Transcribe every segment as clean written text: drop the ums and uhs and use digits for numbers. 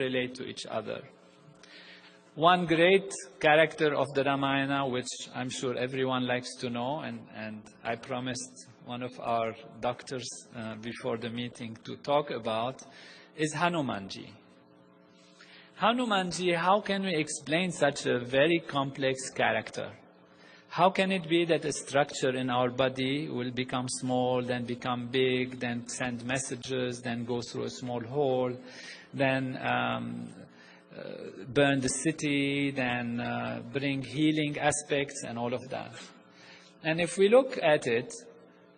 relate to each other. One great character of the Ramayana, which I'm sure everyone likes to know, and I promised one of our doctors before the meeting to talk about, is Hanumanji. Hanumanji, how can we explain such a very complex character? How can it be that a structure in our body will become small, then become big, then send messages, then go through a small hole, then burn the city, then bring healing aspects and all of that? And if we look at it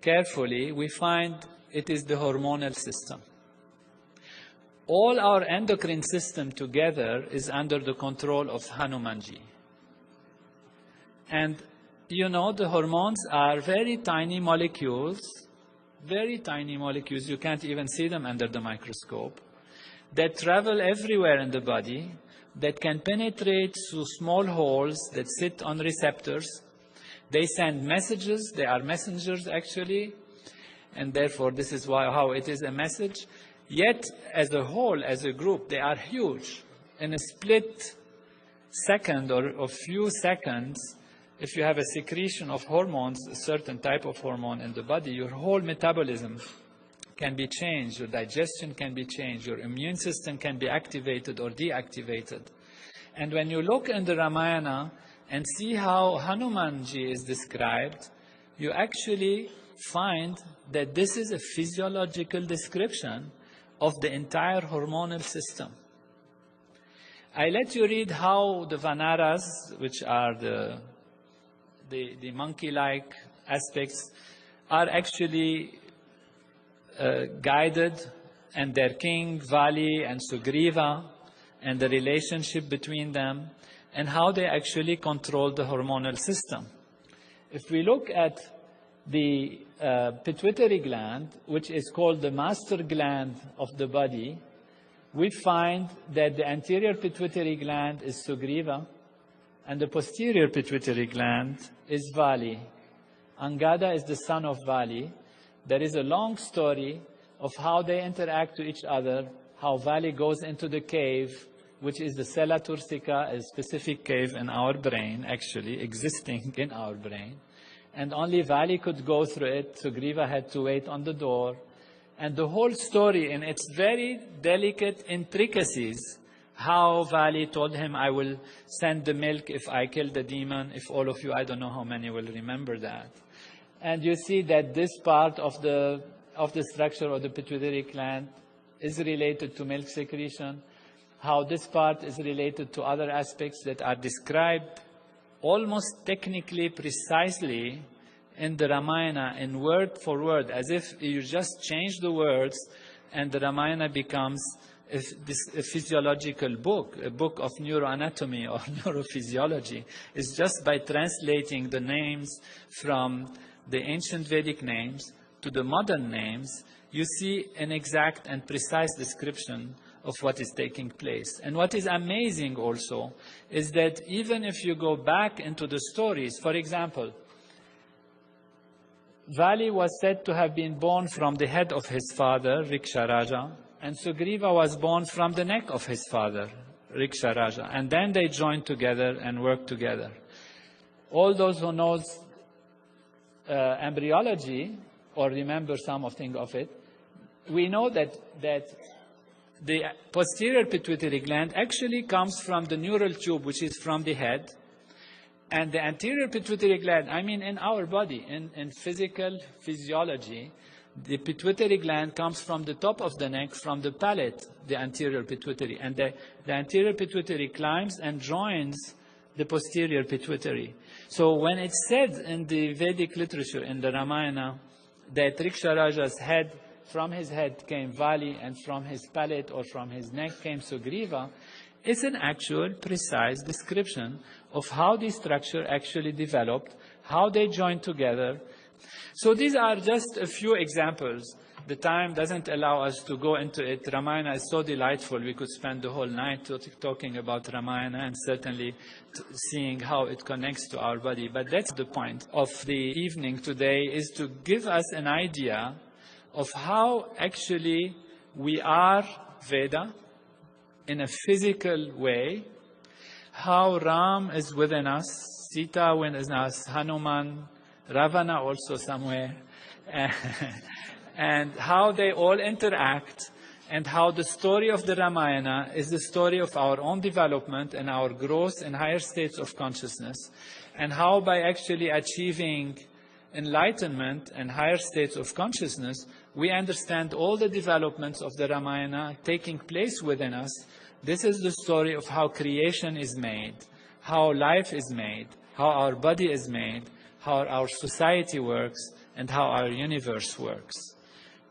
carefully, we find it is the hormonal system. All our endocrine system together is under the control of Hanumanji. And you know, the hormones are very tiny molecules, you can't even see them under the microscope, that travel everywhere in the body, that can penetrate through small holes that sit on receptors. They send messages, they are messengers actually, and therefore this is how it is a message. Yet, as a whole, as a group, they are huge. In a split second or a few seconds, if you have a secretion of hormones, a certain type of hormone in the body, your whole metabolism can be changed, your digestion can be changed, your immune system can be activated or deactivated. And when you look in the Ramayana and see how Hanumanji is described, you actually find that this is a physiological description of the entire hormonal system. I let you read how the Vanaras, which are the monkey-like aspects, are actually guided, and their king, Vali and Sugriva, and the relationship between them, and how they actually control the hormonal system. If we look at the pituitary gland, which is called the master gland of the body, we find that the anterior pituitary gland is Sugriva, and the posterior pituitary gland is Vali. Angada is the son of Vali. There is a long story of how they interact to each other, how Vali goes into the cave, which is the Sella Turcica, a specific cave in our brain, actually, existing in our brain. And only Vali could go through it. Sugriva had to wait on the door. And the whole story, in its very delicate intricacies, how Vali told him, I will send the milk if I kill the demon. If all of you, I don't know how many will remember that. And you see that this part of the structure of the pituitary gland is related to milk secretion, how this part is related to other aspects that are described almost technically precisely in the Ramayana, in word for word, as if you just change the words and the Ramayana becomes a physiological book, a book of neuroanatomy or neurophysiology. It's just by translating the names from the ancient Vedic names to the modern names, you see an exact and precise description of what is taking place. And what is amazing also is that even if you go back into the stories, for example, Vali was said to have been born from the head of his father, Riksharaja, and Sugriva was born from the neck of his father, Riksharaja. And then they joined together and worked together. All those who knows embryology, or remember something of it, we know that the posterior pituitary gland actually comes from the neural tube, which is from the head. And the anterior pituitary gland, I mean in our body, in physical physiology, the pituitary gland comes from the top of the neck, from the palate, the anterior pituitary. And the anterior pituitary climbs and joins the posterior pituitary. So when it's said in the Vedic literature, in the Ramayana, that Riksharaja's head, from his head came Vali, and from his palate or from his neck came Sugriva, it's an actual, precise description of how the structure actually developed, how they joined together. So these are just a few examples. The time doesn't allow us to go into it. Ramayana is so delightful. We could spend the whole night talking about Ramayana and certainly seeing how it connects to our body. But that's the point of the evening today, is to give us an idea of how actually we are Veda, in a physical way, how Ram is within us, Sita within us, Hanuman, Ravana also somewhere, and how they all interact, and how the story of the Ramayana is the story of our own development and our growth in higher states of consciousness, and how by actually achieving enlightenment and higher states of consciousness, we understand all the developments of the Ramayana taking place within us. This is the story of how creation is made, how life is made, how our body is made, how our society works, and how our universe works.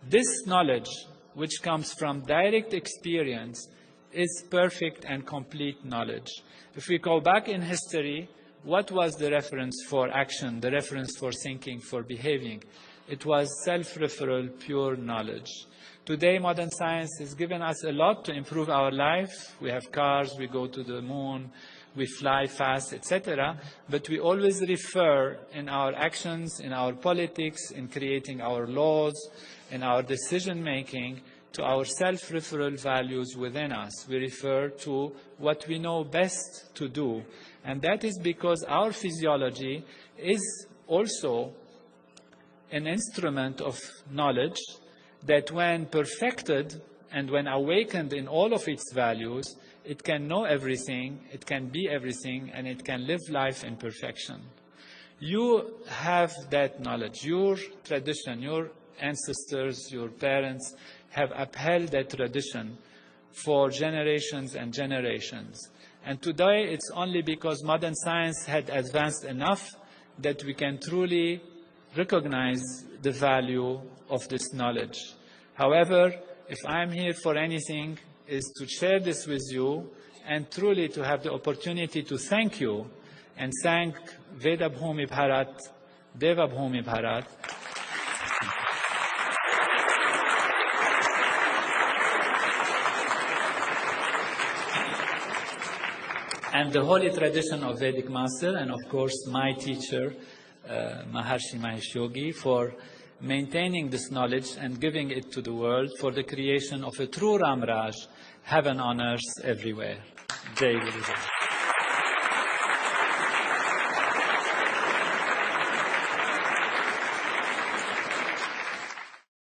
This knowledge, which comes from direct experience, is perfect and complete knowledge. If we go back in history, what was the reference for action, the reference for thinking, for behaving? It was self-referral, pure knowledge. Today, modern science has given us a lot to improve our life. We have cars, we go to the moon, we fly fast, etc. But we always refer in our actions, in our politics, in creating our laws, in our decision-making, to our self-referral values within us. We refer to what we know best to do. And that is because our physiology is also an instrument of knowledge that when perfected and when awakened in all of its values, it can know everything, it can be everything, and it can live life in perfection. You have that knowledge. Your tradition, your ancestors, your parents have upheld that tradition for generations and generations. And today it's only because modern science had advanced enough that we can truly recognize the value of this knowledge. However, if I'm here for anything, is to share this with you and truly to have the opportunity to thank you and thank Veda Bhumi Bharat, Deva Bhumi Bharat, and the holy tradition of Vedic Master, and of course my teacher, Maharshi Mahesh Yogi, for maintaining this knowledge and giving it to the world for the creation of a true Ram Raj, heaven on earth everywhere. Jai Guru Ji.